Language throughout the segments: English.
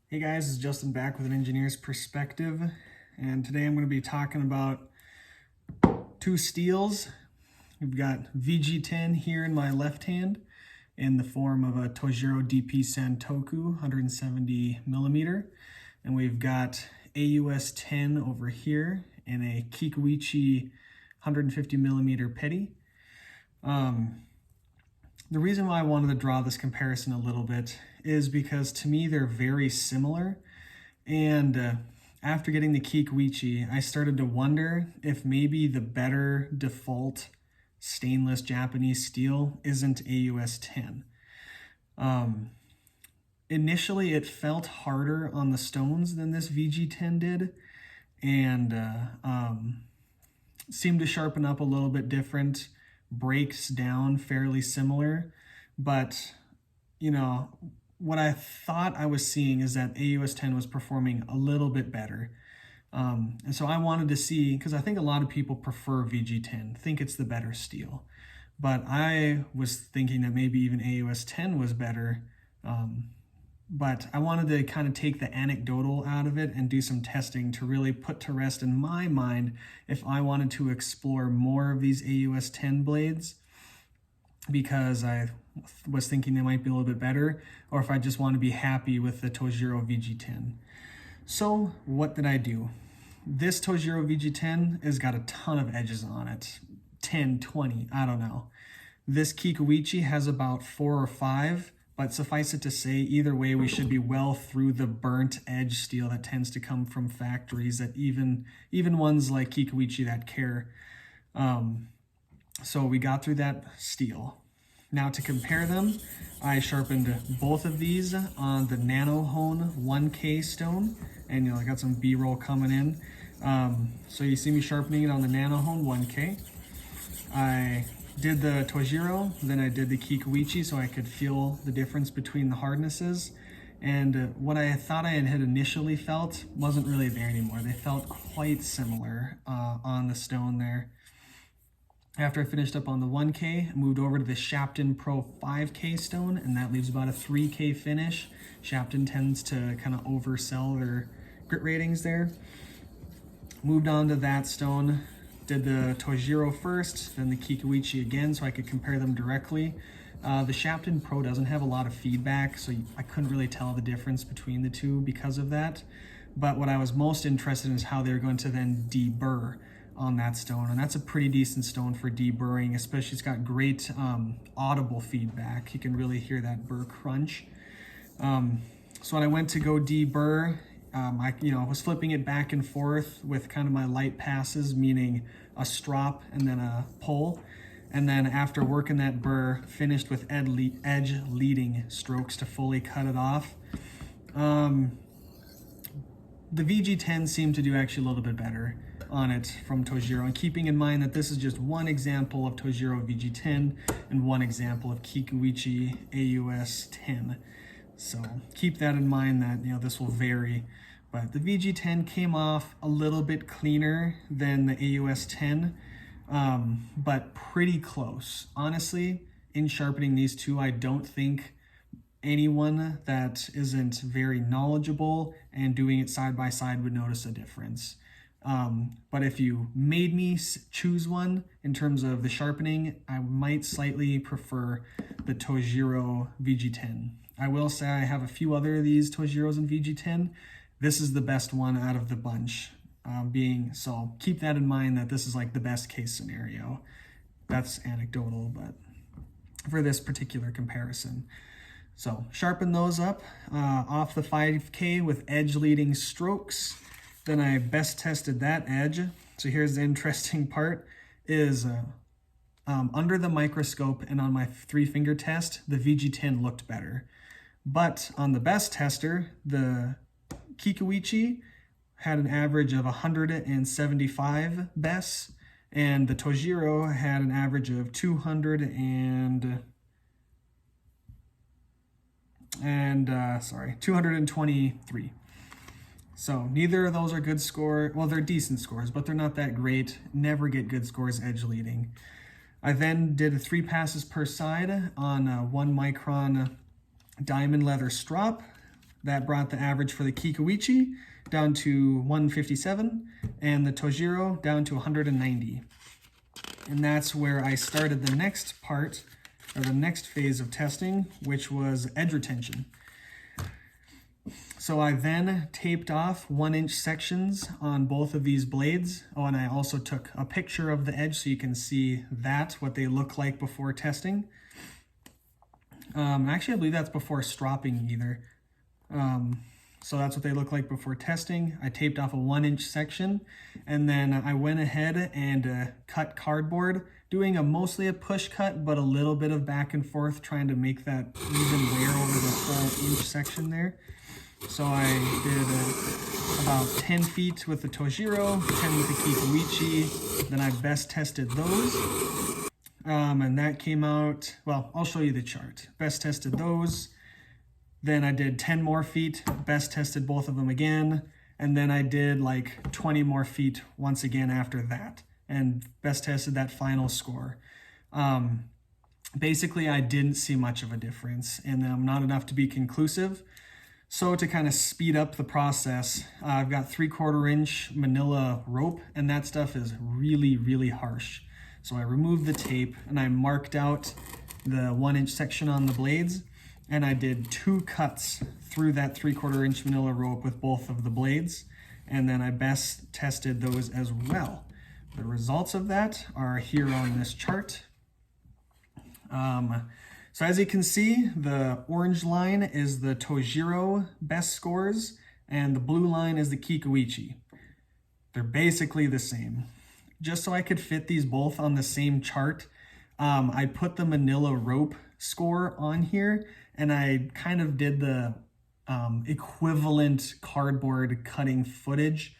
Hey guys, this is Justin back with an engineer's perspective, and today I'm going to be talking about two steels. We've got VG-10 here in my left hand in the form of a Tojiro DP Santoku 170 millimeter, and we've got AUS-10 over here in a Kikuichi 150 millimeter petty. The reason why I wanted to draw this comparison a little bit is because to me they're very similar, and after getting the Kikuichi, I started to wonder if maybe the better default stainless Japanese steel isn't AUS-10. Initially it felt harder on the stones than this VG-10 did, and seemed to sharpen up a little bit different, breaks down fairly similar, but you know, what I thought I was seeing is that AUS-10 was performing a little bit better. And so I wanted to see, because I think a lot of people prefer VG-10, think it's the better steel. But I was thinking that maybe even AUS-10 was better. But I wanted to kind of take the anecdotal out of it and do some testing to really put to rest in my mind if I wanted to explore more of these AUS-10 blades, because I was thinking they might be a little bit better, or if I just want to be happy with the Tojiro VG-10. So what did I do? This Tojiro VG-10 has got a ton of edges on it, 10, 20, I don't know. This Kikuichi has about 4 or 5, but suffice it to say, either way, we should be well through the burnt edge steel that tends to come from factories, that even ones like Kikuichi that care. So we got through that steel. Now to compare them, I sharpened both of these on the Nano Hone 1K stone, and I got some B-roll coming in. So you see me sharpening it on the Nano Hone 1K. I did the Tojiro, then I did the Kikuichi so I could feel the difference between the hardnesses. And what I thought I had initially felt wasn't really there anymore. They felt quite similar on the stone there. After I finished up on the 1K, I moved over to the Shapton Pro 5K stone, and that leaves about a 3K finish. Shapton tends to kind of oversell their grit ratings there. Moved on to that stone, did the Tojiro first, then the Kikuichi again so I could compare them directly. The Shapton Pro doesn't have a lot of feedback, so I couldn't really tell the difference between the two because of that. But what I was most interested in is how they're going to then deburr on that stone, and that's a pretty decent stone for deburring, especially it's got great audible feedback. You can really hear that burr crunch. So when I went to go deburr, I was flipping it back and forth with kind of my light passes, meaning a strop and then a pull. And then after working that burr, finished with edge leading strokes to fully cut it off. The VG-10 seemed to do actually a little bit better on it from Tojiro, and keeping in mind that this is just one example of Tojiro VG-10 and one example of Kikuichi AUS-10. So keep that in mind that this will vary. But the VG-10 came off a little bit cleaner than the AUS-10, but pretty close. Honestly, in sharpening these two, I don't think anyone that isn't very knowledgeable and doing it side by side would notice a difference. But if you made me choose one in terms of the sharpening, I might slightly prefer the Tojiro VG-10. I will say I have a few other of these Tojiros and VG-10. This is the best one out of the bunch, so keep that in mind that this is like the best case scenario. That's anecdotal, but for this particular comparison. So sharpen those up off the 5K with edge leading strokes. Then I best tested that edge. So here's the interesting part is under the microscope and on my 3-finger test, the VG-10 looked better. But on the best tester, the Kikuichi had an average of 175 bests, and the Tojiro had an average of 223. So neither of those are good score. Well, they're decent scores, but they're not that great. Never get good scores edge leading. I then did 3 passes per side on a 1 micron diamond leather strop. That brought the average for the Kikuichi down to 157 and the Tojiro down to 190. And that's where I started the next part, or the next phase of testing, which was edge retention. So I then taped off 1-inch sections on both of these blades. Oh, and I also took a picture of the edge so you can see what they look like before testing. Actually, I believe that's before stropping either. So that's what they look like before testing. I taped off a 1-inch section, and then I went ahead and cut cardboard, doing mostly a push cut, but a little bit of back and forth, trying to make that even wear over the whole inch section there. So I did about 10 feet with the Tojiro, 10 with the Kikuichi, then I best tested those. And that came out, well, I'll show you the chart. Best tested those. Then I did 10 more feet, best tested both of them again. And then I did like 20 more feet once again after that, and best tested that final score. Basically, I didn't see much of a difference, and not enough to be conclusive. So to kind of speed up the process, I've got 3/4 inch Manila rope, and that stuff is really, really harsh. So I removed the tape and I marked out the 1-inch section on the blades, and I did 2 cuts through that 3/4 inch Manila rope with both of the blades, and then I best tested those as well. The results of that are here on this chart. So as you can see, the orange line is the Tojiro best scores, and the blue line is the Kikuichi. They're basically the same. Just so I could fit these both on the same chart, I put the Manila rope score on here, and I kind of did the equivalent cardboard cutting footage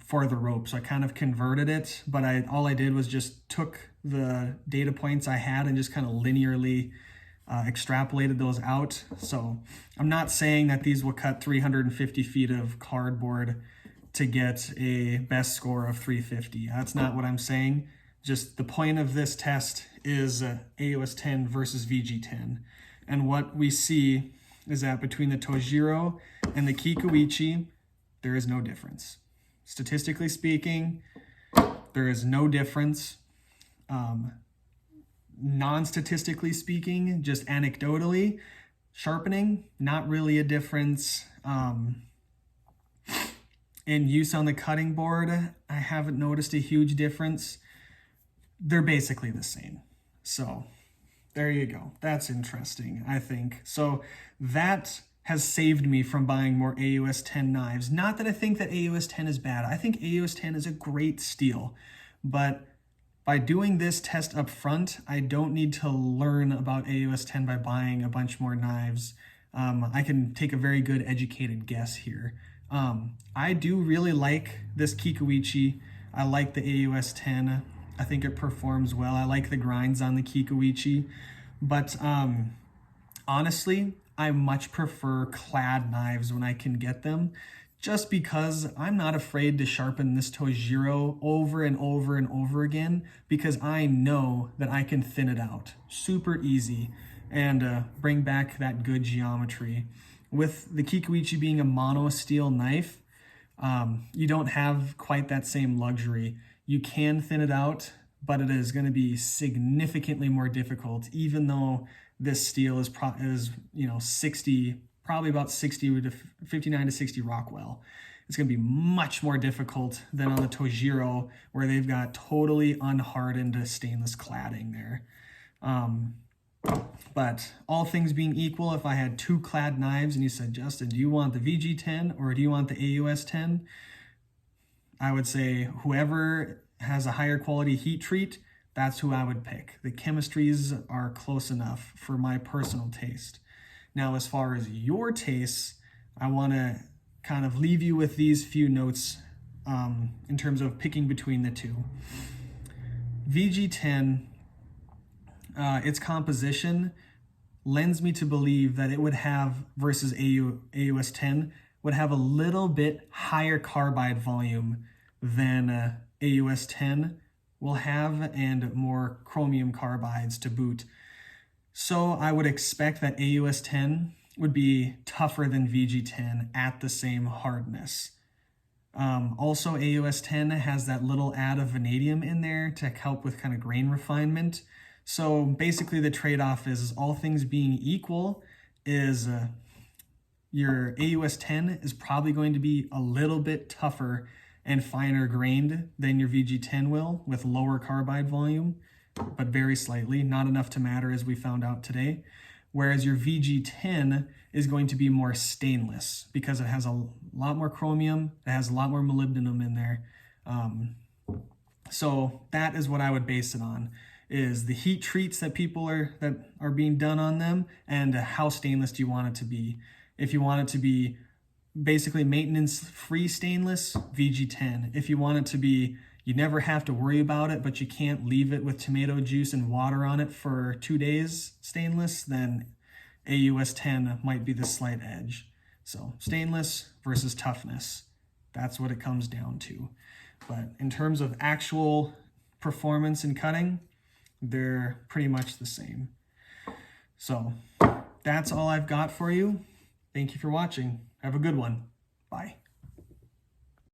for the rope. So I kind of converted it, but all I did was just took the data points I had and just kind of linearly extrapolated those out. So I'm not saying that these will cut 350 feet of cardboard to get a best score of 350. That's not what I'm saying. Just the point of this test is AUS-10 versus VG-10. And what we see is that between the Tojiro and the Kikuichi, there is no difference. Statistically speaking, there is no difference. Non-statistically speaking, just anecdotally, sharpening, not really a difference. In use on the cutting board, I haven't noticed a huge difference. They're basically the same. So there you go. That's interesting, I think. So that has saved me from buying more AUS-10 knives. Not that I think that AUS-10 is bad. I think AUS-10 is a great steel, but by doing this test up front, I don't need to learn about AUS-10 by buying a bunch more knives. I can take a very good educated guess here. I do really like this Kikuichi. I like the AUS-10. I think it performs well. I like the grinds on the Kikuichi, but honestly, I much prefer clad knives when I can get them, just because I'm not afraid to sharpen this Tojiro over and over and over again, because I know that I can thin it out super easy and bring back that good geometry. With the Kikuichi being a mono steel knife, you don't have quite that same luxury. You can thin it out, but it is going to be significantly more difficult, even though this steel is 60, probably about 60 to 59 to 60 Rockwell. It's going to be much more difficult than on the Tojiro, where they've got totally unhardened stainless cladding there. But all things being equal, if I had 2 clad knives and you said, Justin, do you want the VG-10 or do you want the AUS-10? I would say whoever has a higher quality heat treat, that's who I would pick. The chemistries are close enough for my personal taste. Now, as far as your tastes, I want to kind of leave you with these few notes in terms of picking between the two. VG-10, its composition lends me to believe that it would have, versus AUS-10, would have a little bit higher carbide volume than AUS-10 will have, and more chromium carbides to boot. So I would expect that AUS-10 would be tougher than VG-10 at the same hardness. Also, AUS-10 has that little add of vanadium in there to help with kind of grain refinement. So basically the trade-off is all things being equal is your AUS-10 is probably going to be a little bit tougher and finer grained than your VG-10 will, with lower carbide volume, but very slightly, not enough to matter as we found out today. Whereas your VG-10 is going to be more stainless because it has a lot more chromium, it has a lot more molybdenum in there. So that is what I would base it on, is the heat treats that are being done on them, and how stainless do you want it to be. If you want it to be basically maintenance-free stainless, VG-10. If you want it to be, you never have to worry about it, but you can't leave it with tomato juice and water on it for 2 days, stainless, then AUS-10 might be the slight edge. So stainless versus toughness, that's what it comes down to. But in terms of actual performance in cutting, they're pretty much the same. So that's all I've got for you. Thank you for watching. Have a good one. Bye.